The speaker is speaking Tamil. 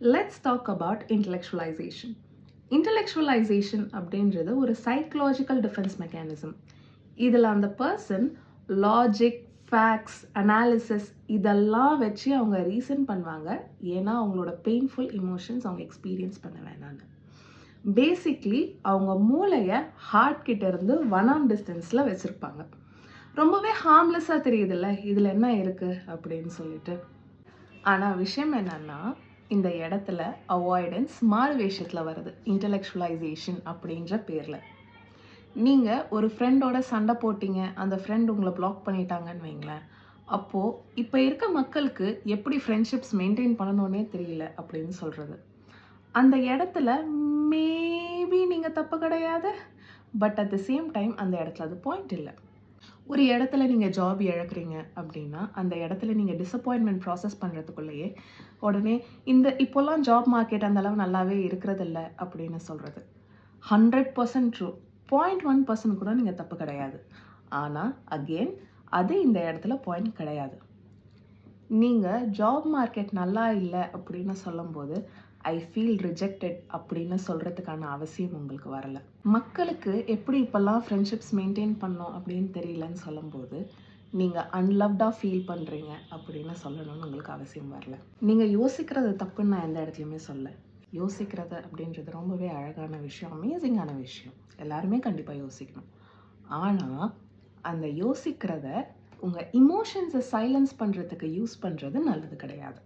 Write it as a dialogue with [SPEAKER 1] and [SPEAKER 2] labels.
[SPEAKER 1] Let's talk about intellectualization. Intellectualization அப்படின்றது ஒரு சைக்கலாஜிக்கல் டிஃபென்ஸ் மெக்கானிசம். இதில் அந்த பர்சன் லாஜிக், ஃபேக்ட்ஸ், அனாலிசிஸ் இதெல்லாம் வச்சு அவங்க ரீசன் பண்ணுவாங்க. ஏன்னா அவங்களோட பெயின்ஃபுல் இமோஷன்ஸ் அவங்க எக்ஸ்பீரியன்ஸ் பண்ண வேணான்னு. பேசிக்லி அவங்க மூளையை ஹார்ட் கிட்ட இருந்து 1 arm டிஸ்டன்ஸில் வச்சுருப்பாங்க. ரொம்பவே ஹார்ம்லெஸ்ஸாக தெரியுதுல்ல இதில் என்ன இருக்குது அப்படின்னு சொல்லிட்டு. ஆனால் விஷயம் என்னன்னா, இந்த இடத்துல அவாய்டன்ஸ் மாறு வேஷத்தில் வருது, இன்டெலெக்சுவலைசேஷன் அப்படின்ற பேரில். நீங்கள் ஒரு ஃப்ரெண்டோட சண்டை போட்டிங்க, அந்த ஃப்ரெண்ட் உங்களை பிளாக் பண்ணிட்டாங்கன்னு வைங்களேன். அப்போது இப்போ இருக்க மக்களுக்கு எப்படி ஃப்ரெண்ட்ஷிப்ஸ் மெயின்டைன் பண்ணணுன்னே தெரியல அப்படின்னு சொல்கிறது. அந்த இடத்துல மேபி நீங்கள் தப்பு கிடையாது, but at the same time அந்த இடத்துல அது பாயிண்ட் இல்லை. ஒரு இடத்துல நீங்கள் ஜாப் இழக்கிறீங்க அப்படின்னா அந்த இடத்துல நீங்கள் டிசப்பாயின்மெண்ட் ப்ராசஸ் பண்ணுறதுக்குள்ளேயே உடனே இப்போல்லாம் ஜாப் மார்க்கெட் அந்தளவு நல்லாவே இருக்கிறதில்ல அப்படின்னு சொல்கிறது 100% ட்ரூ. 0.1% கூட நீங்கள் தப்பு கிடையாது. ஆனால் அகெயின் அது இந்த இடத்துல பாயிண்ட் கிடையாது. நீங்கள் ஜாப் மார்க்கெட் நல்லா இல்லை அப்படின்னு சொல்லும்போது ஐ ஃபீல் ரிஜெக்டட் அப்படின்னு சொல்கிறதுக்கான அவசியம் உங்களுக்கு வரலை. மக்களுக்கு எப்படி இப்போல்லாம் ஃப்ரெண்ட்ஷிப்ஸ் மெயின்டைன் பண்ணோம் அப்படின்னு தெரியலன்னு சொல்லும்போது நீங்கள் அன்லவ்டாக ஃபீல் பண்ணுறீங்க அப்படின்னு சொல்லணும்னு உங்களுக்கு அவசியம் வரல. நீங்கள் யோசிக்கிறது தப்புன்னு நான் எந்த இடத்துலையுமே சொல்ல. யோசிக்கிறது அப்படின்றது ரொம்பவே அழகான விஷயம், அமேசிங்கான விஷயம். எல்லாருமே கண்டிப்பாக யோசிக்கணும். ஆனால் அந்த யோசிக்கிறத உங்கள் இமோஷன்ஸை சைலன்ஸ் பண்ணுறதுக்கு யூஸ் பண்ணுறது நல்லது கிடையாது.